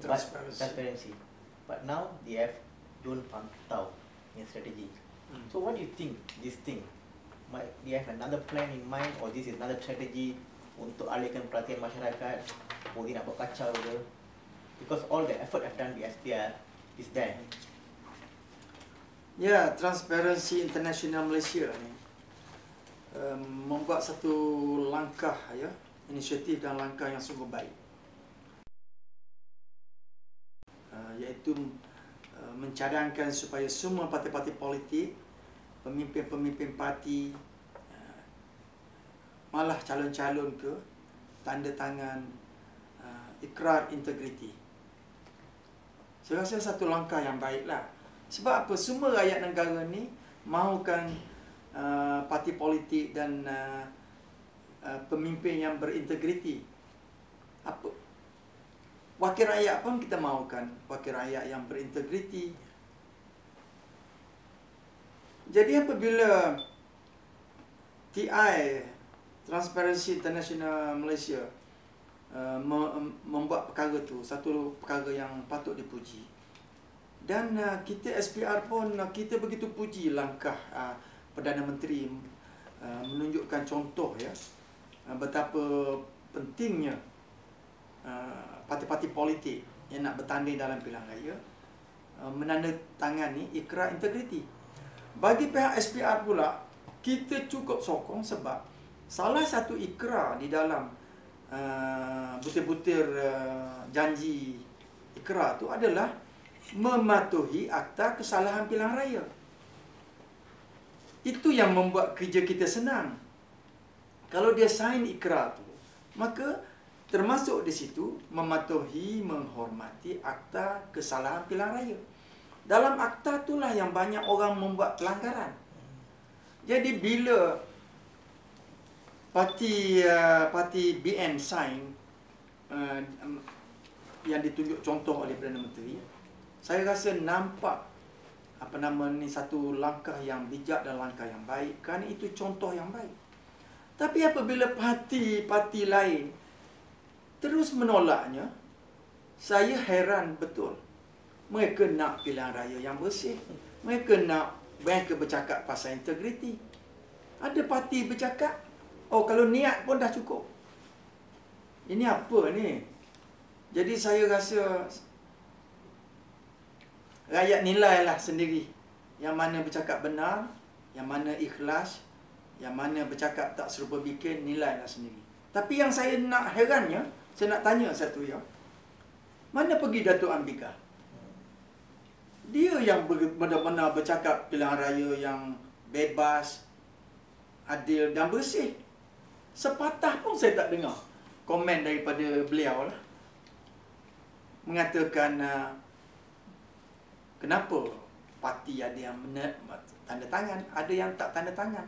transparency. But now they have John Pantau strategy. So what do you think this thing? Might they have another plan in mind, or this is another strategy untuk alihkan perhatian masyarakat, or dia nak buat kacau ke? Because all the effort I've done di SPR is there. Ya, Transparency International Malaysia ni membuat satu langkah, ya, inisiatif dan langkah yang sungguh baik, iaitu mencadangkan supaya semua parti-parti politik, pemimpin-pemimpin parti, malah calon-calon ke, tanda tangan ikrar integriti. Saya rasa satu langkah yang baiklah. Sebab apa? Semua rakyat negara ni mahukan parti politik dan pemimpin yang berintegriti. Apa? Wakil rakyat pun kita mahukan wakil rakyat yang berintegriti. Jadi apabila TI, Transparency International Malaysia, membuat perkara tu, satu perkara yang patut dipuji. Dan kita SPR pun kita begitu puji langkah Perdana Menteri menunjukkan contoh, ya, betapa pentingnya parti-parti politik yang nak bertanding dalam pilihan raya menandatangani ikrar integriti. Bagi pihak SPR pula, kita cukup sokong sebab salah satu ikrar di dalam butir-butir janji ikrar tu adalah mematuhi Akta Kesalahan Pilihan Raya. Itu yang membuat kerja kita senang. Kalau dia sign ikrar tu, maka termasuk di situ mematuhi, menghormati Akta Kesalahan Pilihan Raya. Dalam akta itulah yang banyak orang membuat pelanggaran. Jadi bila parti BN sign yang ditunjuk contoh oleh Perdana Menteri, saya rasa nampak satu langkah yang bijak dan langkah yang baik, kerana itu contoh yang baik. Tapi apabila parti-parti lain terus menolaknya, saya heran betul. Mereka nak pilihan raya yang bersih. Mereka bercakap pasal integriti. Ada parti bercakap, oh kalau niat pun dah cukup. Ini apa ni? Jadi saya rasa rakyat nilailah sendiri yang mana bercakap benar, yang mana ikhlas, yang mana bercakap tak serupa bikin, nilailah sendiri. Tapi yang saya nak herannya, saya nak tanya satu, ya. Mana pergi Datuk Ambika? Dia yang benar-benar bercakap pilihan raya yang bebas, adil dan bersih. Sepatah pun saya tak dengar komen daripada beliau lah, mengatakan kenapa parti ada yang tanda tangan, ada yang tak tanda tangan.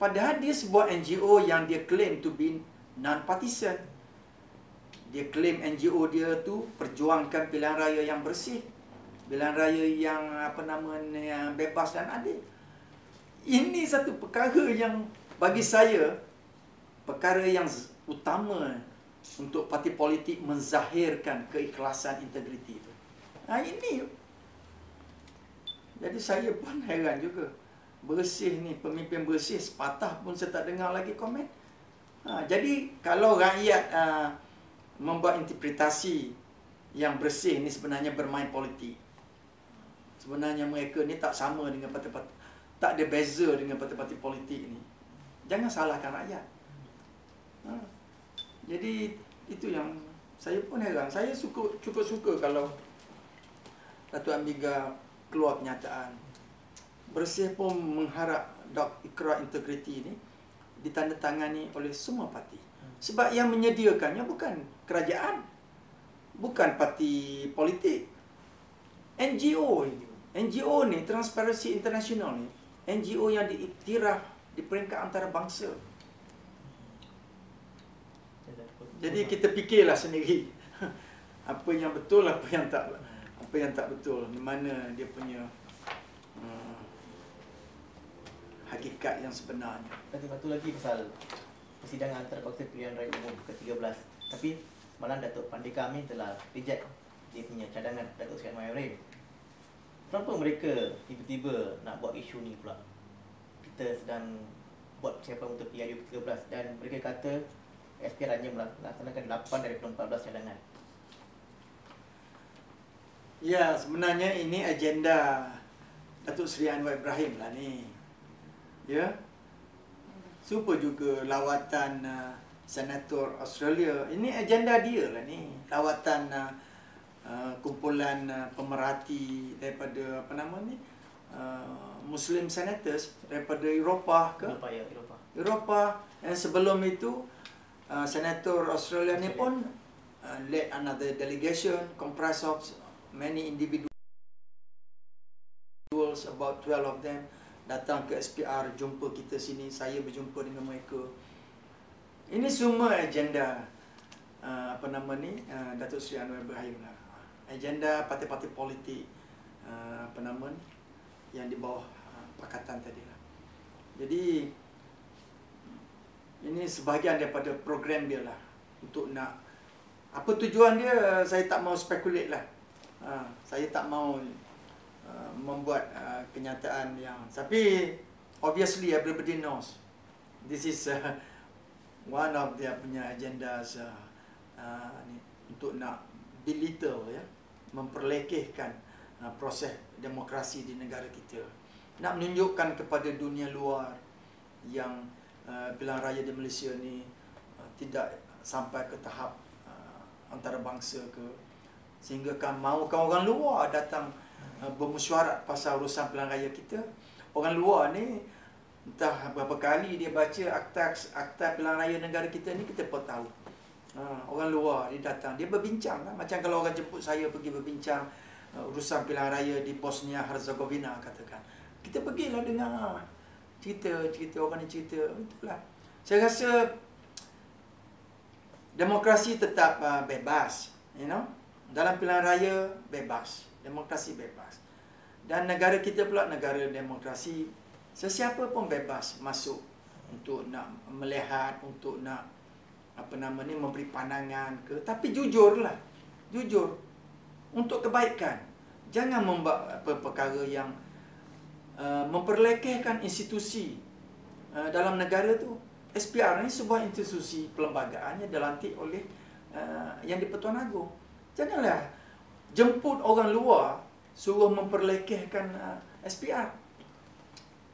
Padahal dia sebuah NGO yang dia claim to be non-partisan. Dia claim NGO dia tu perjuangkan pilihan raya yang bersih, pilihan raya yang yang bebas dan adil. Ini satu perkara yang bagi saya perkara yang utama untuk parti politik menzahirkan keikhlasan integriti itu. Ini. Jadi saya pun heran juga. Bersih ni, pemimpin bersih, sepatah pun saya tak dengar lagi komen. Jadi kalau rakyat membuat interpretasi yang bersih ni sebenarnya bermain politik. Sebenarnya mereka ni tak sama dengan parti-parti, tak ada beza dengan parti-parti politik ni. Jangan salahkan rakyat. Jadi itu yang saya pun heran. Saya cukup suka kalau Datuk Ambika keluar kenyataan. Bersih pun mengharap ikrar integriti ini ditandatangani oleh semua parti. Sebab yang menyediakannya bukan kerajaan, bukan parti politik. NGO ni, Transparency International ni, NGO yang diiktiraf di peringkat antarabangsa. Jadi kita fikirlah sendiri apa yang betul, apa yang tak betul, di mana dia punya hakikat yang sebenarnya. Satu lagi pasal persidangan antarabangsa pilihan raya umum ke-13. Tapi malam Datuk Pandika Amin telah reject dia punya cadangan Datuk Seri Anwar Ibrahim. Kenapa mereka tiba-tiba nak buat isu ni pula? Kita sedang buat persiapan untuk PRU 13 dan mereka kata SPR hanya melaksanakan 8 daripada 14 cadangan. Ya, sebenarnya ini agenda Datuk Seri Anwar Ibrahim lah ni. Ya. Super juga lawatan Senator Australia. Ini agenda dia lah ni. Lawatan kumpulan pemerhati daripada Muslim Senators daripada Eropah ke? Eropah. Dan sebelum itu Senator Australia ni pun led another delegation comprised of many individuals, about 12 of them, datang ke SPR, jumpa kita sini, saya berjumpa dengan mereka. Ini semua agenda Datuk Seri Anwar Ibrahim lah. Agenda parti-parti politik yang di bawah pakatan tadi lah. Jadi ini sebahagian daripada program dia lah, untuk nak apa tujuan dia, saya tak mau speculate lah. Saya tak mau membuat kenyataan yang, tapi obviously everybody knows this is one of their punya agendas untuk nak belittle, ya, memperlekehkan proses demokrasi di negara kita, nak menunjukkan kepada dunia luar yang pilihan raya di Malaysia ni tidak sampai ke tahap antarabangsa ke, sehingga mahukan orang luar datang bermesyuarat pasal urusan pilihan raya kita. Orang luar ni entah berapa kali dia baca akta pilihan raya negara kita ni, kita pun tahu. Orang luar dia datang, dia berbincang lah. Macam kalau orang jemput saya pergi berbincang urusan pilihan raya di Bosnia Herzegovina katakan, kita pergilah dengar cerita orang ni cerita. Itulah, saya rasa demokrasi tetap bebas, you know. Dalam pilihan raya bebas, demokrasi bebas. Dan negara kita pula negara demokrasi, sesiapa pun bebas masuk untuk nak melihat, untuk nak memberi pandangan ke, tapi jujurlah, jujur untuk kebaikan. Jangan membuat perkara yang memperlekehkan institusi dalam negara tu. SPR ni sebuah institusi perlembagaan yang dilantik oleh Yang di-Pertuan Agong. Janganlah jemput orang luar suruh memperlekehkan SPR.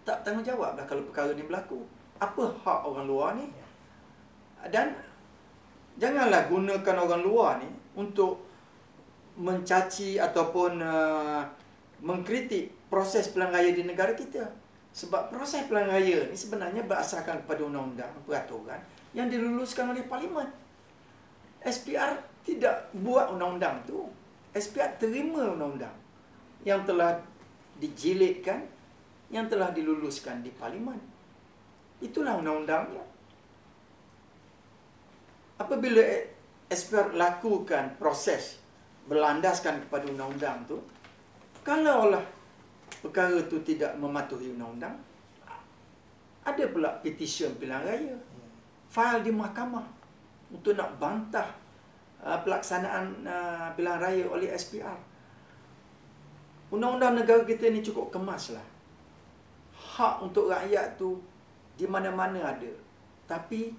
Tak tanggungjawablah kalau perkara ni berlaku. Apa hak orang luar ni? Dan janganlah gunakan orang luar ni untuk mencaci ataupun mengkritik proses pilihan raya di negara kita. Sebab proses pilihan raya ni sebenarnya berasaskan kepada undang-undang, peraturan yang diluluskan oleh Parlimen. SPR tidak buat undang-undang tu. SPR terima undang-undang yang telah dijilidkan, yang telah diluluskan di Parlimen. Itulah undang-undangnya. Apabila SPR lakukan proses berlandaskan kepada undang-undang tu, kalaulah perkara tu tidak mematuhi undang-undang, ada pula petition pilihan raya, file di mahkamah untuk nak bantah pelaksanaan pilihan raya oleh SPR. Undang-undang negara kita ni cukup kemas lah. Hak untuk rakyat tu di mana-mana ada. Tapi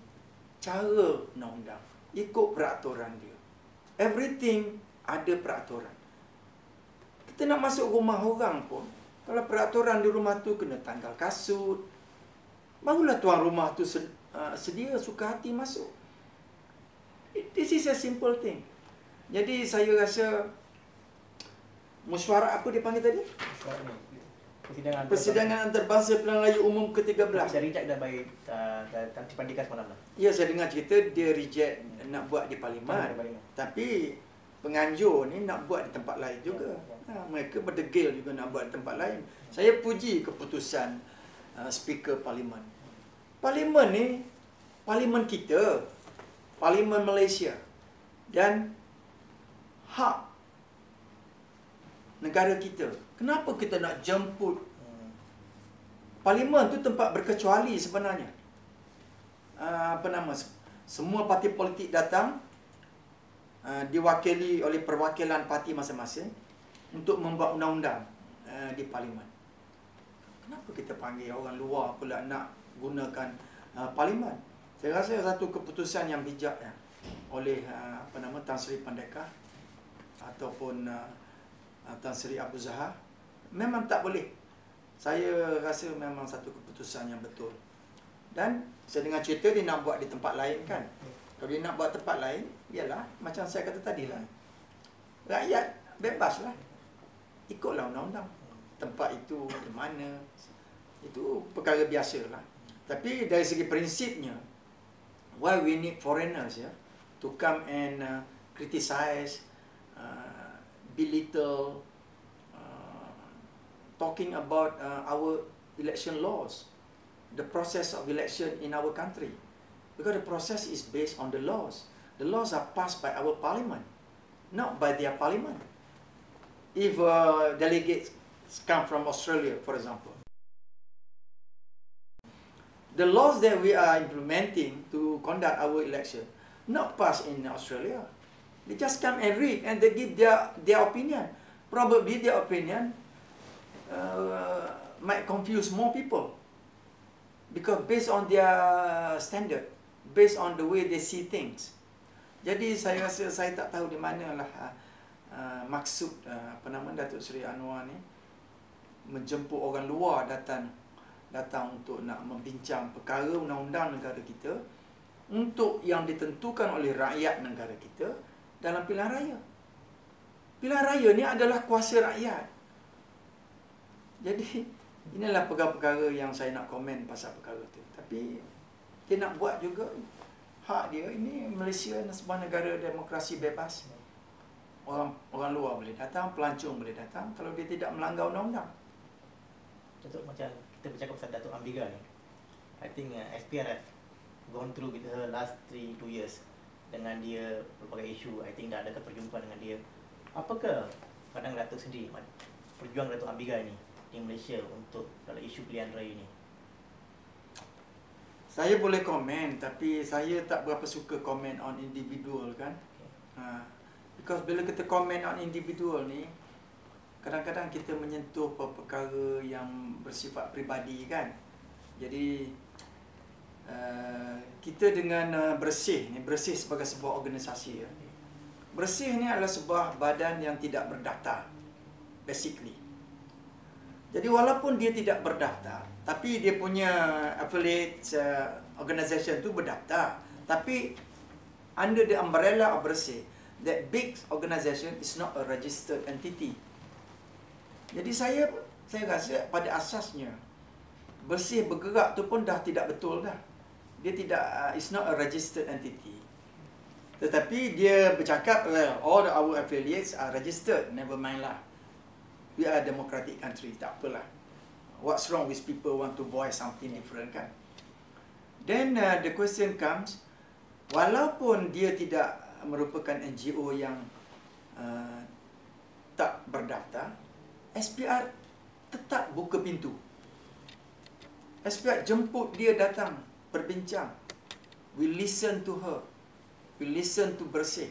cara undang-undang, ikut peraturan dia. Everything ada peraturan. Kita nak masuk rumah orang pun, kalau peraturan di rumah tu kena tanggal kasut, barulah tuan rumah tu sedia, suka hati masuk. This is a simple thing. Jadi saya rasa mesyuarat apa dia panggil tadi? Persidangan antarabangsa pilihan raya umum ke-13. Saya reject dah by Cipandikas semalam lah. Ya, saya dengar cerita dia reject nak buat di Parlimen. Tapi penganjur ni nak buat di tempat lain juga. Mereka berdegil juga nak buat di tempat lain. Saya puji keputusan Speaker Parlimen. Parlimen ni Parlimen kita, Parlimen Malaysia, dan hak negara kita. Kenapa kita nak jemput? Parlimen tu tempat berkecuali sebenarnya. Semua parti politik datang, diwakili oleh perwakilan parti masing-masing untuk membuat undang-undang di parlimen. Kenapa kita panggil orang luar pula nak gunakan parlimen? Saya rasa satu keputusan yang bijak oleh Tan Sri Pandeka ataupun Tan Sri Abu Zahar. Memang tak boleh. Saya rasa memang satu keputusan yang betul. Dan saya dengar cerita dia nak buat di tempat lain kan. Kalau dia nak buat tempat lain, ialah macam saya kata tadi lah. Rakyat bebaslah. Ikutlah undang-undang. Tempat itu di mana, itu perkara biasa lah. Tapi dari segi prinsipnya, why we need foreigners to come and criticize, belittle, talking about our election laws, the process of election in our country. Because the process is based on the laws. The laws are passed by our parliament, not by their parliament. If delegates come from Australia, for example, the laws that we are implementing to conduct our election, not passed in Australia. They just come and read and they give their opinion. Probably their opinion might confuse more people. Because based on their standard, based on the way they see things. Jadi saya rasa saya tak tahu di manalah maksud Datuk Seri Anwar ni menjemput orang luar datang untuk nak membincang perkara undang-undang negara kita untuk yang ditentukan oleh rakyat negara kita dalam pilihan raya. Pilihan raya ni adalah kuasa rakyat. Jadi inilah perkara-perkara yang saya nak komen pasal perkara tu. Tapi dia nak buat juga hak dia. Ini Malaysia sebuah negara demokrasi bebas. Orang luar boleh datang, pelancong boleh datang kalau dia tidak melanggar undang-undang. Datuk, macam kita bercakap pasal Datuk Ambiga ni, I think SPRF gone through with her last 2 years dengan dia berbagai isu. I think dah ada perjumpaan dengan dia. Apakah pandangan Datuk sendiri perjuang Datuk Ambiga ni di Malaysia untuk dalam isu pilihan raya ni? Saya boleh komen, tapi saya tak berapa suka komen on individual kan. Because bila kita komen on individual ni, kadang-kadang kita menyentuh perkara yang bersifat peribadi kan. Jadi kita dengan Bersih ni, Bersih sebagai sebuah organisasi Bersih ni adalah sebuah badan yang tidak berdaftar basically. Jadi walaupun dia tidak berdaftar, tapi dia punya affiliate organisation tu berdaftar. Tapi under the umbrella of Bersih, that big organisation is not a registered entity. Jadi saya rasa pada asasnya Bersih bergerak tu pun dah tidak betul dah. Dia tidak it's not a registered entity. Tetapi dia bercakap, well, all our affiliates are registered. Never mind lah. We are a democratic country. Tak apalah. What's wrong with people want to voice something different kan? Then the question comes, walaupun dia tidak merupakan NGO yang tak berdaftar, SPR tetap buka pintu. SPR jemput dia datang berbincang. We listen to her. We listen to Bersih.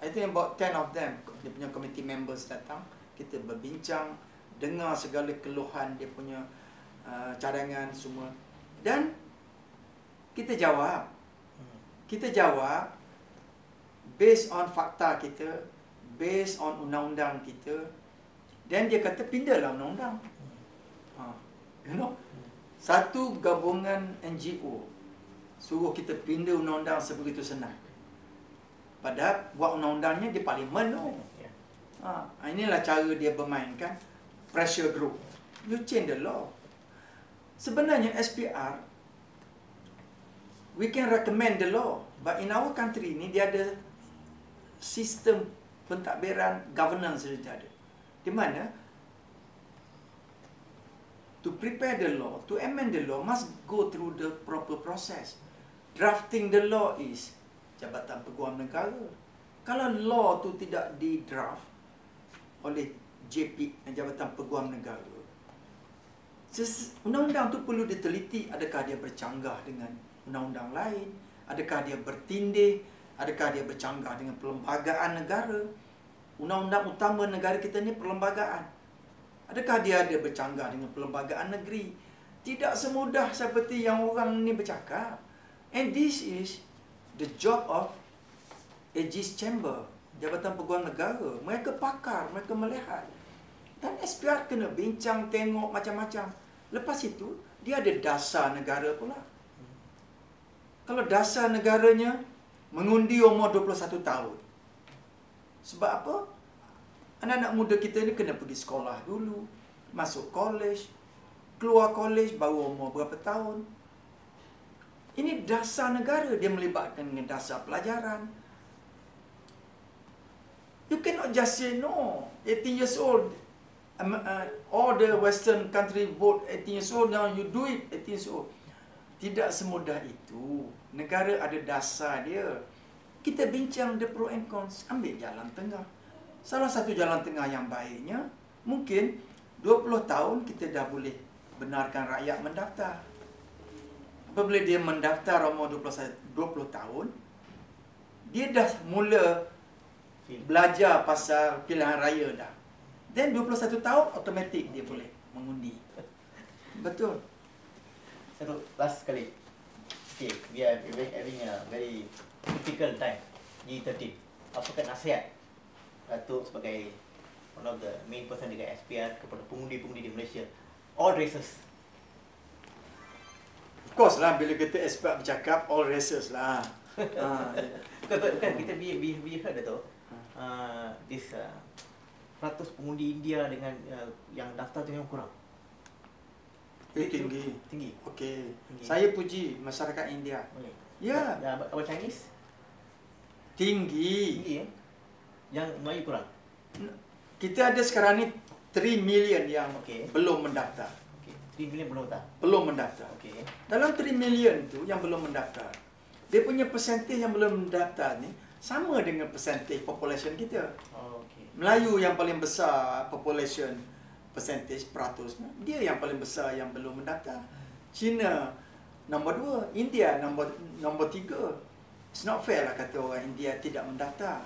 I think about 10 of them, dia punya committee members datang. Kita berbincang, dengar segala keluhan dia punya cadangan semua. Dan kita jawab. Kita jawab based on fakta kita, based on undang-undang kita. Dan dia kata pindahlah undang-undang. You know, satu gabungan NGO suruh kita pindah undang-undang sebegitu senang. Padahal buat undang-undangnya di parlimen tu. Inilah cara dia bermainkan pressure group. You change the law. Sebenarnya SPR, we can recommend the law, but in our country ni dia ada sistem pentadbiran governance dia ada. Di mana to prepare the law, to amend the law must go through the proper process. Drafting the law is Jabatan Peguam Negara. Kalau law tu tidak di-draft oleh JP, Jabatan Peguam Negara, undang-undang tu perlu diteliti, adakah dia bercanggah dengan undang-undang lain, adakah dia bertindih Adakah dia bercanggah dengan perlembagaan negara? Undang-undang utama negara kita ni perlembagaan. Adakah dia ada bercanggah dengan perlembagaan negeri? Tidak semudah seperti yang orang ni bercakap. And this is the job of Aegis Chamber, Jabatan Peguam Negara. Mereka pakar, mereka melihat. Dan SPR kena bincang, tengok macam-macam. Lepas itu, dia ada dasar negara pula. Kalau dasar negaranya mengundi umur 21 tahun. Sebab apa? Anak-anak muda kita ni kena pergi sekolah dulu, masuk college, keluar college baru umur berapa tahun. Ini dasar negara, dia melibatkan dengan dasar pelajaran. You cannot just say no. 18 years old, all the Western country vote 18 years old, now you do it 18 years old. Tidak semudah itu. Negara ada dasar dia. Kita bincang the pro and cons, ambil jalan tengah. Salah satu jalan tengah yang baiknya, mungkin 20 tahun kita dah boleh benarkan rakyat mendaftar. Apabila dia mendaftar umur 20 tahun, dia dah mula belajar pasal pilihan raya dah. Then 21 tahun, automatik dia boleh mengundi. Betul. Satu last sekali. Okay, we are having a very critical time, G30. Apakah nasihat Datuk sebagai one of the main person dekat SPR kepada pengundi-pengundi di Malaysia, all races? Of course lah, bila kita SPR bercakap, all races lah. Bukan, kita we heard Datuk, this 100 pengundi India dengan yang daftar tu memang kurang. Tinggi. Tinggi. Okey. Tinggi. Saya puji masyarakat India. Okay. Ya. Apa Chinese? Tinggi. Tinggi Yang Melayu kurang. Kita ada sekarang ni 3 million yang belum mendaftar. Okay. 3 million belum tak? Belum mendaftar. Okay. Dalam 3 million tu yang belum mendaftar, dia punya percentage yang belum mendaftar ni sama dengan percentage population kita. Oh, okay. Melayu yang paling besar population percentage peratusnya, dia yang paling besar yang belum mendaftar. China nombor 2, India nombor 3. It's not fair lah kata orang India tidak mendaftar.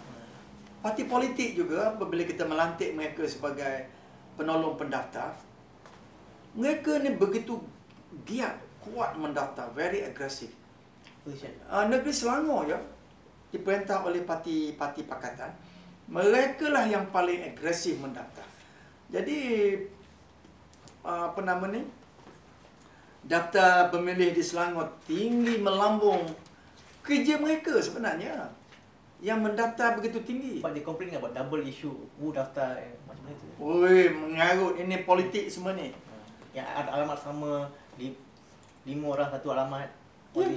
Parti politik juga apabila kita melantik mereka sebagai penolong pendaftar, mereka ni begitu giat, kuat mendaftar, very aggressive. Negeri Selangor ya, diperintah oleh parti pakatan, mereka lah yang paling agresif mendaftar. Jadi daftar pemilih di Selangor tinggi melambung. Kerja mereka sebenarnya yang mendaftar begitu tinggi. But they complain about double issue, who daftar macam mana tu. Oi, mengarut, ini politik semua ni. Yang ada alamat sama, 5 orang satu alamat. Ya,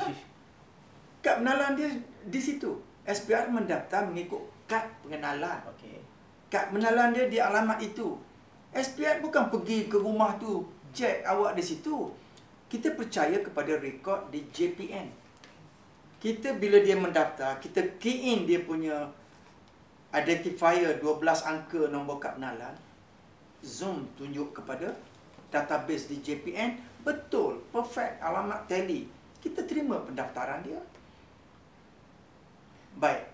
kad pengenalan dia di situ. SPR mendaftar mengikut kad pengenalan. Okay. Kad pengenalan dia di alamat itu. SPR bukan pergi ke rumah tu, cek awak di situ. Kita percaya kepada rekod di JPN. Kita bila dia mendaftar, kita key in dia punya identifier 12 angka nombor kad pengenalan. Zoom tunjuk kepada database di JPN. Betul, perfect, alamat tally. Kita terima pendaftaran dia. Baik.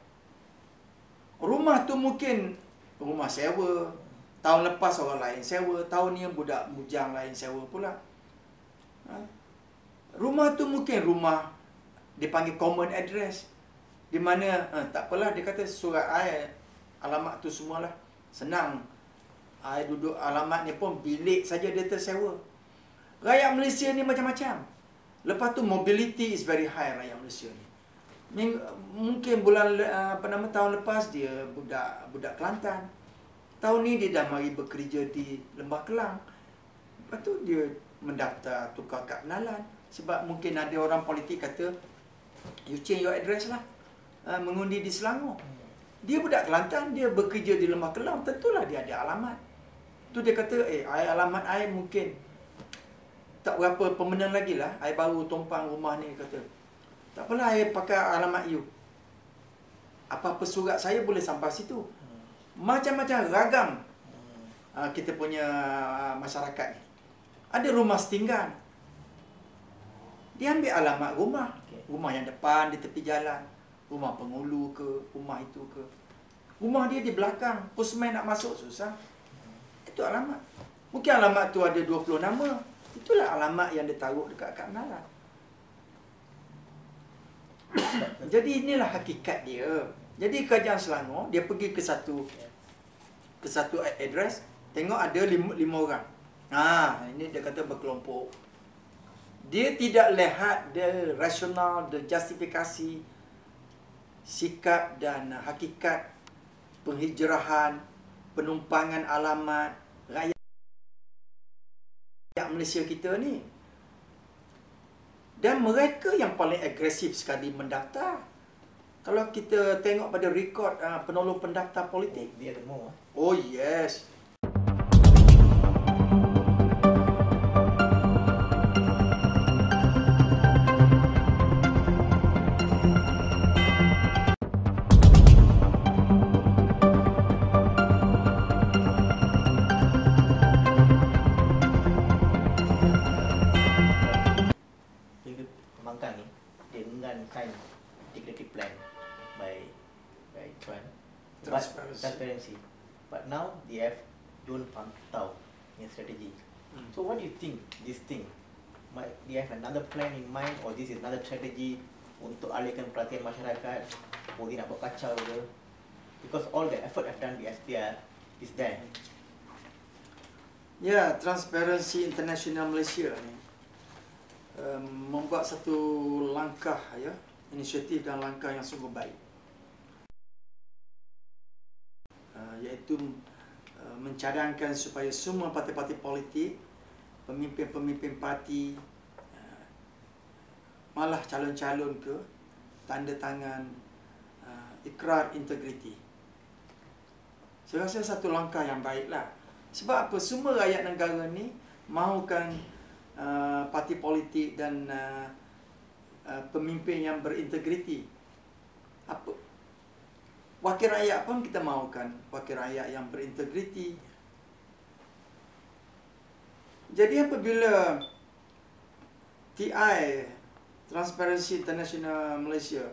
Rumah tu mungkin rumah sewa. Tahun lepas orang lain sewa, tahun ni budak bujang lain sewa pula. Rumah tu mungkin rumah dipanggil common address. Di mana, tak apalah, dia kata surat I, alamat tu semualah. Senang. I duduk alamat ni pun bilik saja dia tersewa. Rakyat Malaysia ni macam-macam. Lepas tu mobility is very high rakyat Malaysia ni. Mungkin tahun lepas dia budak Kelantan. Tahun ni dia dah mari bekerja di Lembah Kelang. Lepas tu dia mendaftar tukar kad pengenalan. Sebab mungkin ada orang politik kata, you change your address lah. Mengundi di Selangor. Dia budak Kelantan, dia bekerja di Lembah Kelang. Tentulah dia ada alamat. Tu dia kata, alamat I mungkin tak berapa permanent lagi lah. I baru tumpang rumah ni, kata. Tak apalah, I pakai alamat you. Apa-apa surat saya boleh sampai situ. Macam-macam ragam kita punya masyarakat ni. Ada rumah setinggan. Dia ambil alamat rumah. Rumah yang depan di tepi jalan. Rumah Pengulu ke, rumah itu ke. Rumah dia di belakang, postman nak masuk susah. Itu alamat. Mungkin alamat tu ada 20 nama. Itulah alamat yang dia taruh dekat kad menara. Jadi inilah hakikat dia. Jadi Kerajaan Selangor, dia pergi ke satu address, tengok ada lima orang. Ini dia kata berkelompok. Dia tidak lihat the rasional, the justifikasi, sikap dan hakikat penghijrahan, penumpangan alamat rakyat Malaysia kita ni. Dan mereka yang paling agresif sekali mendaftar. Kalau kita tengok pada rekod penolong pendaftar politik. Dia ada more. Oh yes. Pemangkang ni dia enggan sign integrated plan by Chuan. Transparency. But now they have John Pantau in strategy. So what do you think this thing? Might they have another plan in mind, or this is another strategy untuk alihkan perhatian masyarakat, or dia nak buat kacau ke? Because all the effort I've done di SPR is there. Ya, Transparency International Malaysia ni membuat satu langkah, ya, inisiatif dan langkah yang sungguh baik, iaitu mencadangkan supaya semua parti-parti politik, pemimpin-pemimpin parti, malah calon-calon ke, tanda tangan ikrar integriti. Saya rasa satu langkah yang baiklah. Sebab apa? Semua rakyat negara ni mahukan parti politik dan pemimpin yang berintegriti. Apa? Wakil rakyat pun kita mahukan wakil rakyat yang berintegriti. Jadi apabila TI, Transparency International Malaysia,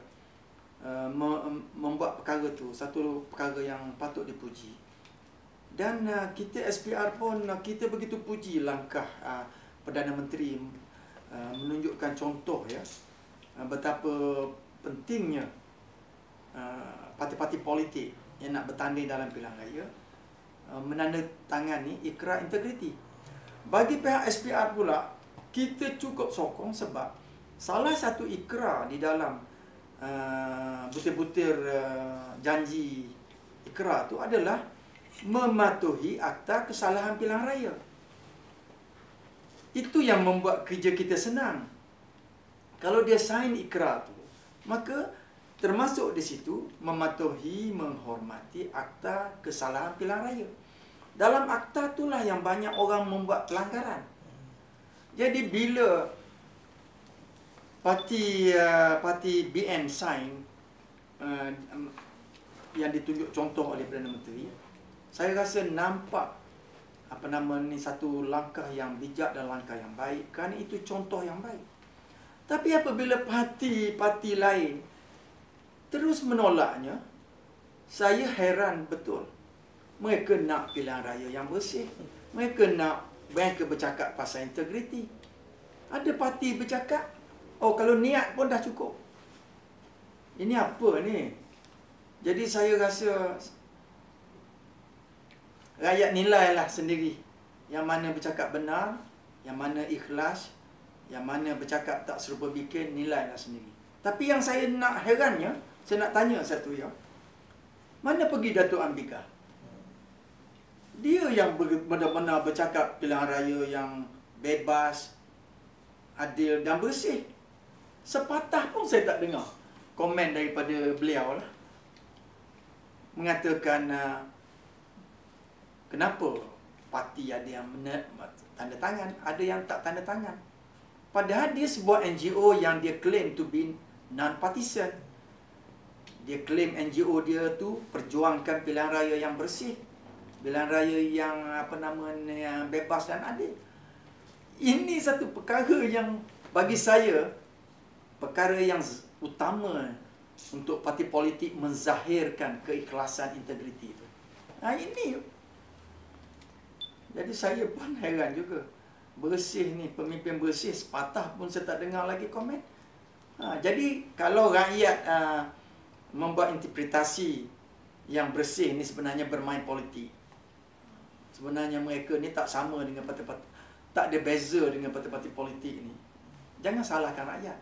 membuat perkara tu, satu perkara yang patut dipuji. Dan kita SPR pun kita begitu puji langkah Perdana Menteri menunjukkan contoh, ya, betapa pentingnya parti-parti politik yang nak bertanding dalam pilihan raya menandatangani ikrar integriti. Bagi pihak SPR pula, kita cukup sokong sebab salah satu ikrar di dalam butir-butir janji ikrar tu adalah mematuhi Akta Kesalahan Pilihan Raya. Itu yang membuat kerja kita senang. Kalau dia sign ikrar tu, maka termasuk di situ mematuhi, menghormati Akta Kesalahan Pilihan Raya. Dalam akta itulah yang banyak orang membuat pelanggaran. Jadi bila parti BN sign yang ditunjuk contoh oleh Perdana Menteri, saya rasa nampak satu langkah yang bijak dan langkah yang baik, kerana itu contoh yang baik. Tapi apabila parti-parti lain terus menolaknya, saya heran betul. Mereka nak pilihan raya yang bersih. Mereka bercakap pasal integriti. Ada parti bercakap, kalau niat pun dah cukup. Ini apa ni? Jadi saya rasa rakyat nilailah sendiri yang mana bercakap benar, yang mana ikhlas, yang mana bercakap tak serupa bikin, nilailah sendiri. Tapi yang saya nak herannya, saya nak tanya satu ya. Mana pergi Datuk Ambika? Dia yang benar-benar bercakap pilihan raya yang bebas, adil dan bersih. Sepatah pun saya tak dengar komen daripada beliau lah, mengatakan kenapa parti ada yang tanda tangan, ada yang tak tanda tangan. Padahal dia sebuah NGO yang dia claim to be non-partisan. Dia claim NGO dia tu perjuangkan pilihan raya yang bersih, pilihan raya yang yang bebas dan adil. Ini satu perkara yang bagi saya perkara yang utama untuk parti politik menzahirkan keikhlasan integriti itu. Ini. Jadi saya pun heran juga. Bersih ni, pemimpin bersih, sepatah pun saya tak dengar lagi komen. Jadi kalau rakyat membuat interpretasi yang bersih ni sebenarnya bermain politik. Sebenarnya mereka ni tak sama dengan parti-parti, tak ada beza dengan parti-parti politik ni. Jangan salahkan rakyat.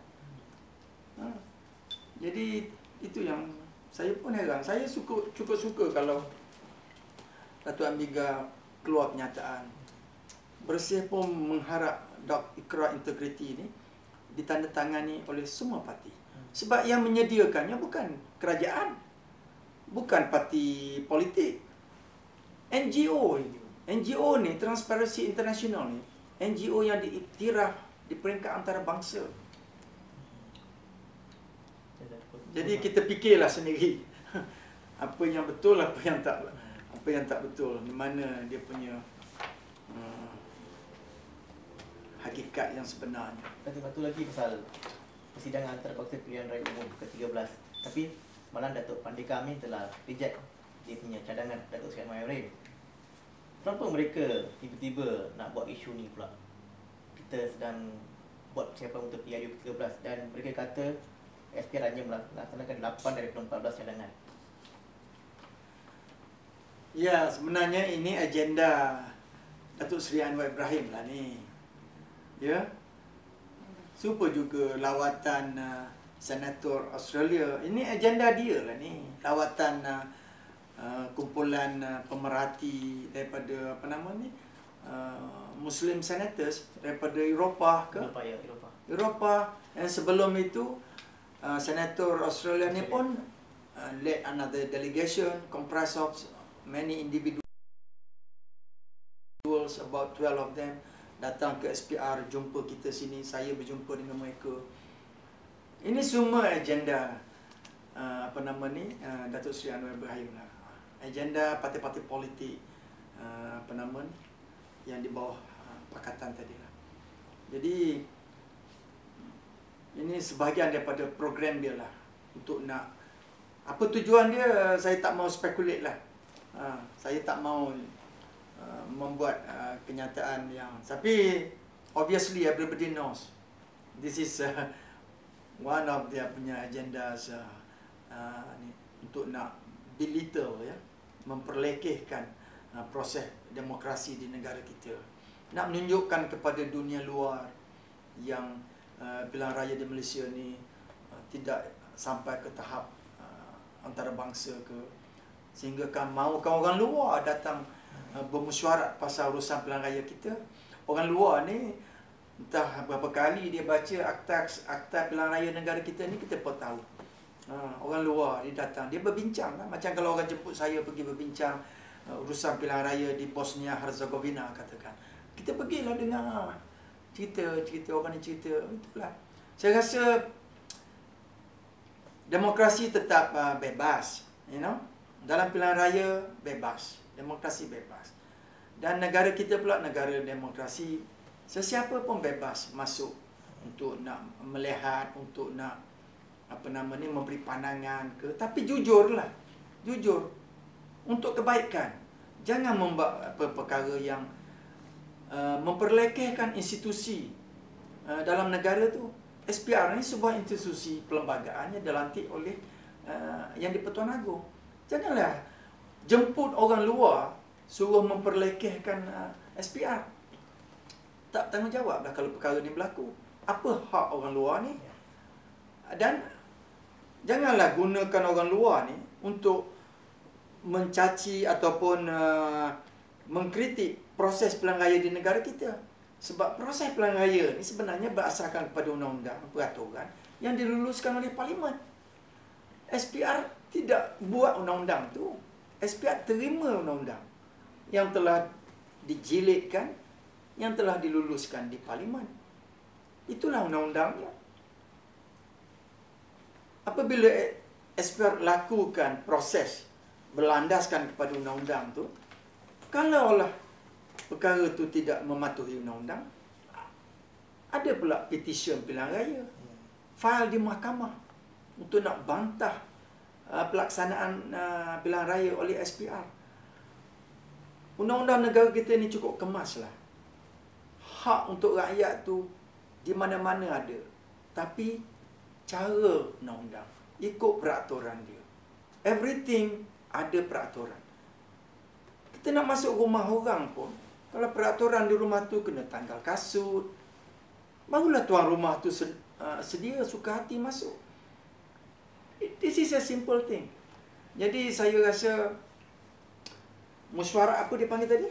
Jadi itu yang saya pun heran. Saya cukup suka kalau Datuk Amiga keluar kenyataan. Bersih pun mengharap Ikrar Integriti ni ditandatangani oleh semua parti. Sebab yang menyediakannya bukan kerajaan, bukan parti politik, NGO. NGO ni, Transparency International ni, NGO yang diiktiraf di peringkat antarabangsa. Jadi kita fikirlah sendiri apa yang betul, apa yang tak betul, di mana dia punya hakikat yang sebenarnya. Satu lagi pasal persidangan antarabangsa pilihan raya umum ke-13. Tapi malah Datuk Pandika Amin telah reject dia punya cadangan Datuk Seri Anwar Ibrahim. Kenapa mereka tiba-tiba nak buat isu ni pula? Kita sedang buat persiapan untuk PRU ke-13 dan mereka kata SPR hanya melaksanakan 8 dari 14 cadangan. Ya, sebenarnya ini agenda Datuk Seri Anwar Ibrahim lah ni. Ya. Super juga lawatan Senator Australia. Ini agenda dia lah ni. Lawatan kumpulan pemerhati daripada Muslim Senators daripada Eropah ke? Eropah. Dan sebelum itu Senator Australia ni pun led another delegation comprised of many individuals, about 12 of them, datang ke SPR, jumpa kita sini, saya berjumpa dengan mereka. Ini semua agenda Datuk Seri Anwar Ibrahim lah. Agenda parti-parti politik yang di bawah pakatan tadi lah. Jadi ini sebahagian daripada program dia lah, untuk nak apa tujuan dia, saya tak mau speculate lah. Saya tak mau membuat kenyataan yang, tapi obviously everybody knows this is one of their punya agendas untuk nak belittle, ya, memperlekehkan proses demokrasi di negara kita, nak menunjukkan kepada dunia luar yang pilihan raya di Malaysia ni tidak sampai ke tahap antarabangsa ke, sehingga mahukan orang luar datang bermesyuarat pasal urusan pilihan raya kita. Orang luar ni entah berapa kali dia baca akta pilihan raya negara kita ni, kita pun tahu. Orang luar dia datang, dia berbincang lah. Macam kalau orang jemput saya pergi berbincang urusan pilihan raya di Bosnia Herzegovina katakan, kita pergilah dengar cerita orang ni cerita. Itulah, saya rasa demokrasi tetap bebas, you know. Dalam pilihan raya bebas, demokrasi bebas. Dan negara kita pula negara demokrasi, sesiapa pun bebas masuk untuk nak melihat, untuk nak memberi pandangan ke, tapi jujurlah. Jujur untuk kebaikan. Jangan membuat perkara yang memperlekehkan institusi dalam negara tu. SPR ni sebuah institusi perlembagaan yang dilantik oleh Yang di-Pertuan Agong. Janganlah jemput orang luar suruh memperlekehkan SPR. Tak tanggungjawablah kalau perkara ni berlaku. Apa hak orang luar ni? Dan janganlah gunakan orang luar ni untuk mencaci ataupun mengkritik proses pilihan raya di negara kita. Sebab proses pilihan raya ni sebenarnya berasaskan kepada undang-undang, peraturan yang diluluskan oleh Parlimen. SPR tidak buat undang-undang tu. SPR terima undang-undang yang telah dijilidkan, yang telah diluluskan di Parlimen. Itulah undang-undangnya. Apabila SPR lakukan proses berlandaskan kepada undang-undang tu, kalaulah perkara tu tidak mematuhi undang-undang, ada pula petition pilihan raya, file di mahkamah. untuk nak bantah pelaksanaan pilihan raya oleh SPR. Undang-undang negara kita ni cukup kemas lah. Hak untuk rakyat tu di mana-mana ada. Tapi cara undang-undang, ikut peraturan dia. Everything ada peraturan. Kita nak masuk rumah orang pun, kalau peraturan di rumah tu kena tanggal kasut, barulah tuan rumah tu sedia suka hati masuk. This is a simple thing. Jadi saya rasa mesyuarat apa dia panggil tadi?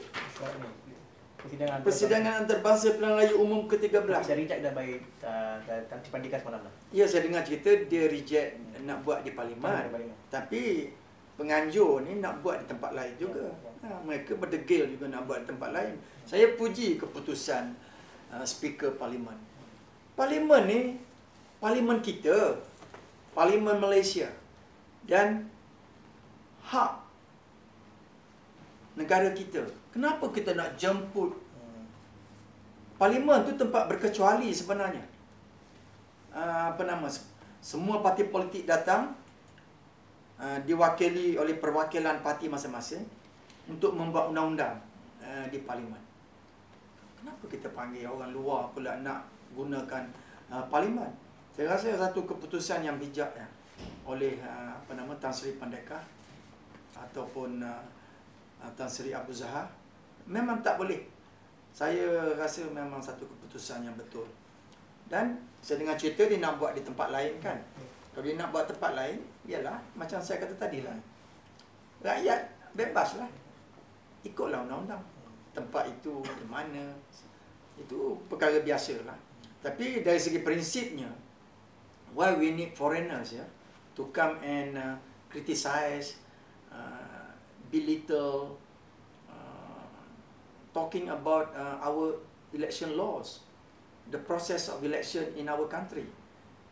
Persidangan antarabangsa pilihan raya umum ke-13. Dah reject dah by Tan Sri Pandika semalam lah. Ya, saya dengar cerita dia reject nak buat di parlimen. Tapi penganjur ni nak buat di tempat lain juga. Mereka berdegil juga nak buat di tempat lain. Saya puji keputusan speaker parlimen. Parlimen ni parlimen kita, parlimen Malaysia, dan hak negara kita. Kenapa kita nak jemput? Parlimen tu tempat berkecuali sebenarnya. Semua parti politik datang, diwakili oleh perwakilan parti masing-masing untuk membuat undang-undang di parlimen. Kenapa kita panggil orang luar pula nak gunakan parlimen? Saya rasa satu keputusan yang bijak oleh Tan Sri Pandeka ataupun Tan Sri Abu Zahar. Memang tak boleh. Saya rasa memang satu keputusan yang betul. Dan saya dengar cerita dia nak buat di tempat lain kan. Kalau dia nak buat tempat lain, ialah macam saya kata tadi lah. Rakyat bebaslah. Ikutlah undang-undang. Tempat itu di mana, itu perkara biasa lah. Tapi dari segi prinsipnya, why we need foreigners to come and criticize, belittle, talking about our election laws, the process of election in our country.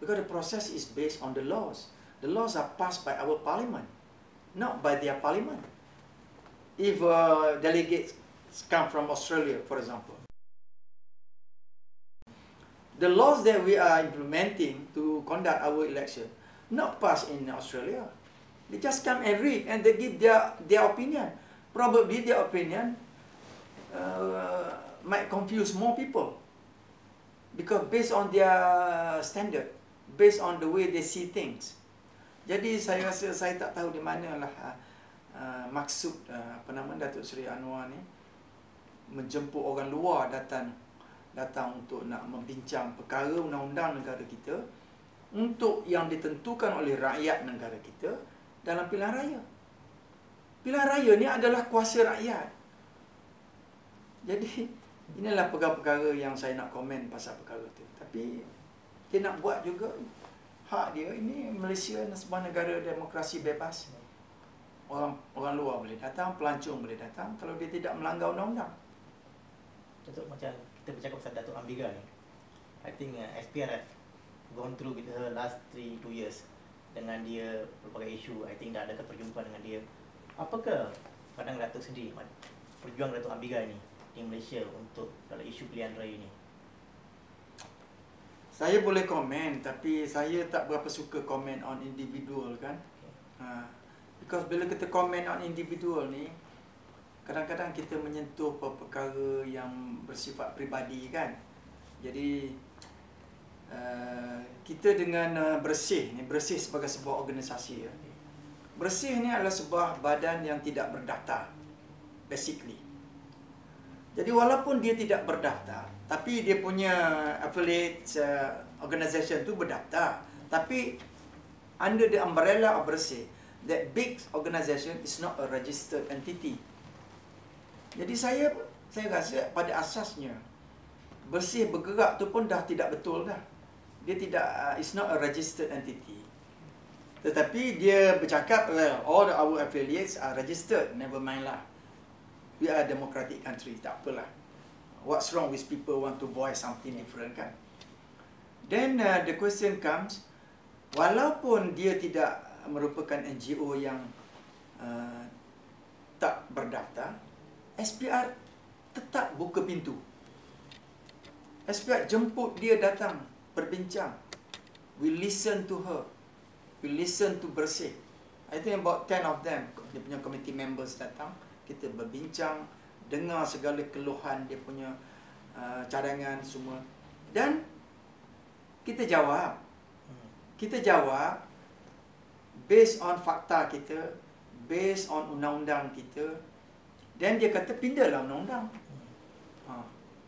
Because the process is based on the laws. The laws are passed by our parliament, not by their parliament. If delegates come from Australia, for example, the laws that we are implementing to conduct our election not passed in Australia. They just come and read and they give their opinion. Probably their opinion might confuse more people because based on their standard, based on the way they see things. Jadi saya rasa saya tak tahu di manalah maksud Datuk Seri Anwar ni menjemput orang luar datang untuk nak membincang perkara undang-undang negara kita untuk yang ditentukan oleh rakyat negara kita dalam pilihan raya. Pilihan raya ni adalah kuasa rakyat. Jadi inilah perkara-perkara yang saya nak komen pasal perkara tu. Tapi dia nak buat juga hak dia. Ini Malaysia sebuah negara demokrasi bebas. Orang luar boleh datang, pelancong boleh datang kalau dia tidak melanggar undang-undang. Datuk, macam kita bercakap pasal Datuk Ambiga ni, I think SPRF gone through with her last 2 years dengan dia berbagai isu. I think dah ada perjumpaan dengan dia. Apakah pandangan Datuk sendiri perjuangan Datuk Ambiga ni di Malaysia untuk dalam isu pilihan raya ni? Saya boleh komen, tapi saya tak berapa suka komen on individual kan. Because bila kita komen on individual ni, kadang-kadang kita menyentuh perkara yang bersifat peribadi kan. Jadi kita dengan Bersih ni, Bersih sebagai sebuah organisasi Bersih ni adalah sebuah badan yang tidak berdaftar basically. Jadi walaupun dia tidak berdaftar, tapi dia punya affiliate organisation tu berdaftar, tapi under the umbrella of Bersih, that big organisation is not a registered entity. Jadi saya rasa pada asasnya Bersih bergerak tu pun dah tidak betul dah. Dia tidak is not a registered entity. Tetapi dia bercakap, well, all our affiliates are registered. Never mind lah. We are a democratic country. Tak apalah. What's wrong with people want to voice something different kan? Then the question comes, walaupun dia tidak merupakan NGO yang tak berdaftar, SPR tetap buka pintu. SPR jemput dia datang berbincang. We listen to her. we listen to Bersih. I think about 10 of them, dia punya committee members datang. Kita berbincang, dengar segala keluhan dia punya cadangan semua. Dan kita jawab. Kita jawab based on fakta kita, based on undang-undang kita. Dan dia kata pindahlah undang-undang.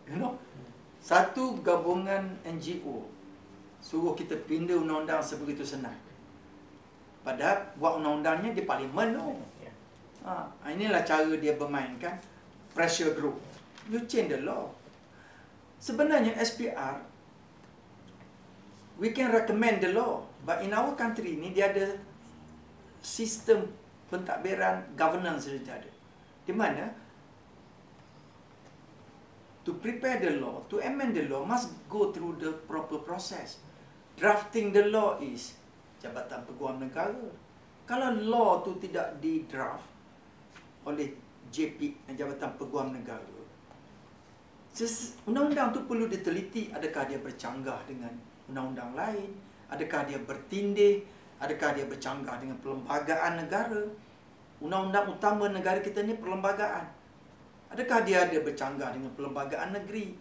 You know, satu gabungan NGO suruh kita pindah undang-undang sebegitu senang. Padahal buat undang-undangnya di parlimen tu. Inilah cara dia bermainkan pressure group. You change the law. Sebenarnya SPR, we can recommend the law, but in our country ni dia ada sistem pentadbiran governance dia ada. Di mana to prepare the law, to amend the law must go through the proper process. Drafting the law is Jabatan Peguam Negara. Kalau law tu tidak di-draft oleh JP, Jabatan Peguam Negara, undang-undang tu perlu diteliti, adakah dia bercanggah dengan undang-undang lain, adakah dia bertindih, adakah dia bercanggah dengan perlembagaan negara. Undang-undang utama negara kita ni perlembagaan. Adakah dia ada bercanggah dengan perlembagaan negeri?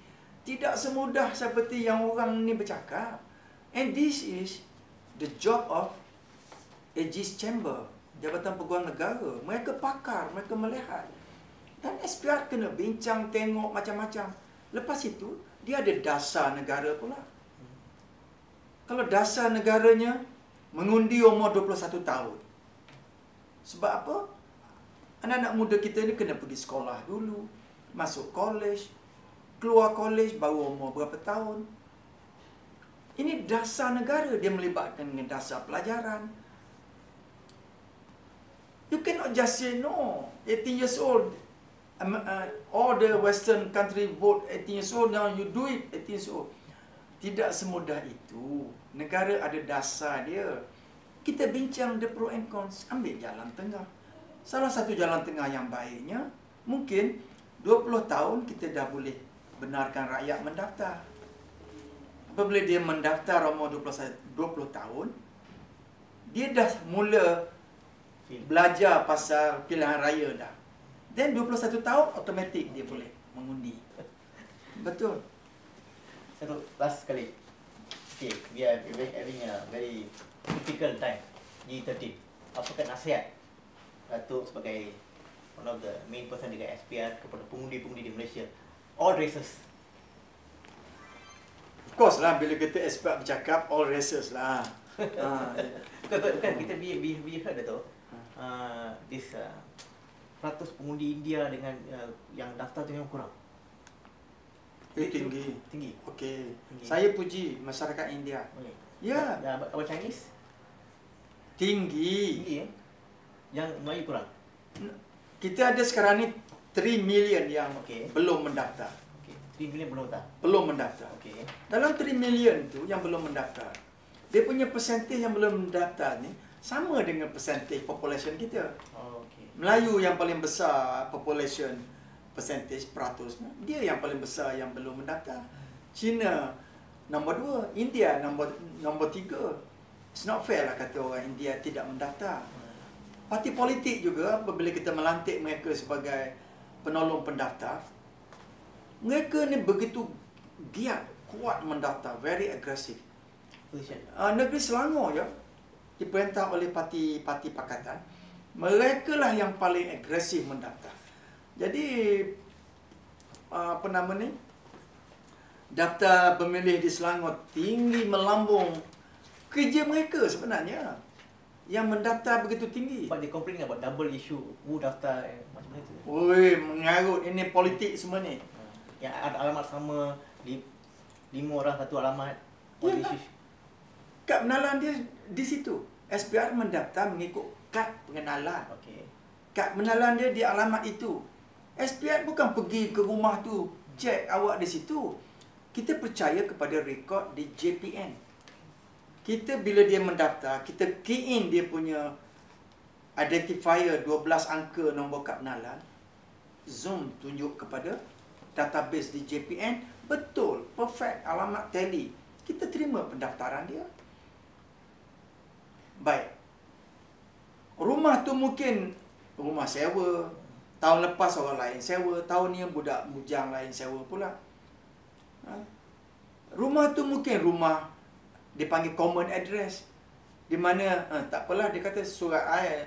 Tidak semudah seperti yang orang ni bercakap. And this is the job of Aegis Chamber, Jabatan Peguam Negara. Mereka pakar, mereka melihat. Dan SPR kena bincang, tengok macam-macam. Lepas itu, dia ada dasar negara pula. Kalau dasar negaranya mengundi umur 21 tahun. Sebab apa? Anak-anak muda kita ni kena pergi sekolah dulu, masuk college, keluar college baru umur berapa tahun. Ini dasar negara, dia melibatkan dengan dasar pelajaran. You cannot just say no. 18 years old, all the Western country vote 18 years old, now you do it 18 years old. Tidak semudah itu. Negara ada dasar dia. Kita bincang the pro and cons, ambil jalan tengah. Salah satu jalan tengah yang baiknya, mungkin 20 tahun kita dah boleh benarkan rakyat mendaftar. Apabila dia mendaftar umur 20 tahun, dia dah mula belajar pasal pilihan raya dah. Then 21 tahun, automatik dia boleh mengundi. Betul. Satu last sekali. Okay, we are having a very critical time, G13. Apakah nasihat Datuk sebagai one of the main person dekat SPR kepada pengundi-pengundi di Malaysia, all races? Of course lah, bila kita SPR bercakap all races lah. Bukan, kita we heard Datuk, this 100 pengundi India dengan yang daftar tu memang kurang. Tinggi. Okey. Saya puji masyarakat India. Okay. Ya. Apa Chinese? Tinggi. Yang Melayu kurang. Kita ada sekarang ni 3 million yang belum mendaftar. Okay. 3 million belum tak? Belum mendaftar. Okay. Dalam 3 million tu yang belum mendaftar, dia punya percentage yang belum mendaftar ni sama dengan percentage population kita. Melayu yang paling besar population percentage peratusnya, dia yang paling besar yang belum mendaftar. China nombor 2, India nombor 3. It's not fair lah kata orang India tidak mendaftar. Parti politik juga, apabila kita melantik mereka sebagai penolong pendaftar, mereka ni begitu giat, kuat mendaftar, very agresif. Negeri Selangor ya, diperintah oleh parti pakatan, mereka lah yang paling agresif mendaftar. Jadi daftar pemilih di Selangor tinggi melambung. Kerja mereka sebenarnya yang mendaftar begitu tinggi. But they complaining about double issue, who daftar macam mana tu? Oi, mengarut, ini politik semua ni. Yang alamat sama, 5 orang satu alamat. Ya, kad pengenalan dia di situ. SPR mendaftar mengikut kad pengenalan. Okey. Kad pengenalan dia di alamat itu. SPR bukan pergi ke rumah tu, cek awak di situ. Kita percaya kepada rekod di JPN. Kita bila dia mendaftar, kita key in dia punya identifier 12 angka nombor kad pengenalan. Zoom tunjuk kepada database di JPN, betul, perfect, alamat tally. Kita terima pendaftaran dia. baik. Rumah tu mungkin rumah sewa. Tahun lepas orang lain sewa. Tahun ni budak bujang lain sewa pula. Rumah tu mungkin rumah dipanggil common address. Di mana, tak apalah, dia kata surat I,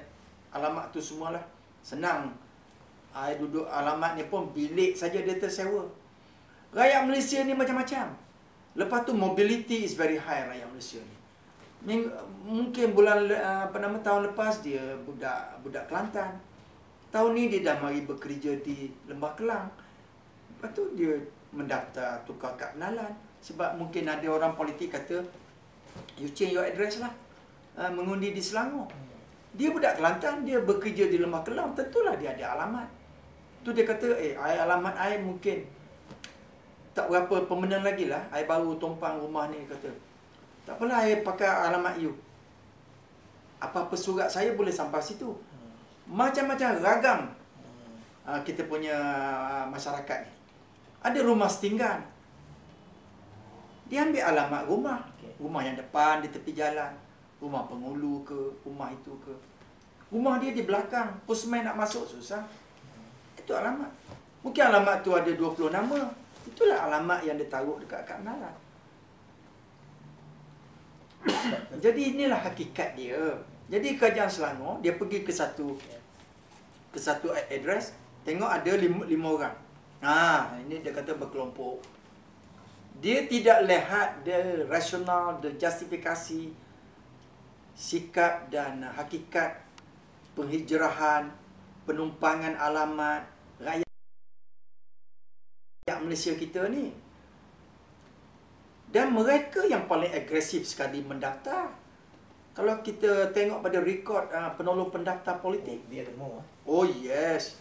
alamat tu semualah. Senang. I duduk alamat ni pun bilik saja dia tersewa. Rakyat Malaysia ni macam-macam. Lepas tu mobility is very high rakyat Malaysia ni. Mungkin tahun lepas dia budak Kelantan. Tahun ni dia dah mari bekerja di Lembah Kelang. Lepas tu dia mendaftar tukar kad pengenalan. Sebab mungkin ada orang politik kata, you change your address lah. Mengundi di Selangor. Dia budak Kelantan, dia bekerja di Lembah Kelang, tentulah dia ada alamat. Tu dia kata, alamat I mungkin tak berapa permanent lagi lah. I baru tumpang rumah ni, kata. Tak apalah, I pakai alamat you. Apa-apa surat saya boleh sampai situ. Macam-macam ragam kita punya masyarakat ni. Ada rumah setinggan. Dia ambil alamat rumah. Rumah yang depan di tepi jalan. Rumah penghulu ke, rumah itu ke. Rumah dia di belakang. Postman nak masuk susah. Itu alamat. Mungkin alamat tu ada 20 nama. Itulah alamat yang dia taruh dekat kad pengenalan. Jadi inilah hakikat dia. Jadi Kerajaan Selangor, dia pergi ke satu address, tengok ada 5 orang. Ini dia kata berkelompok. Dia tidak lihat the rasional, the justifikasi, sikap dan hakikat penghijrahan, penumpangan alamat rakyat Malaysia kita ni. Dan mereka yang paling agresif sekali mendaftar. Kalau kita tengok pada rekod penolong pendaftar politik. Dia ada more. Oh yes.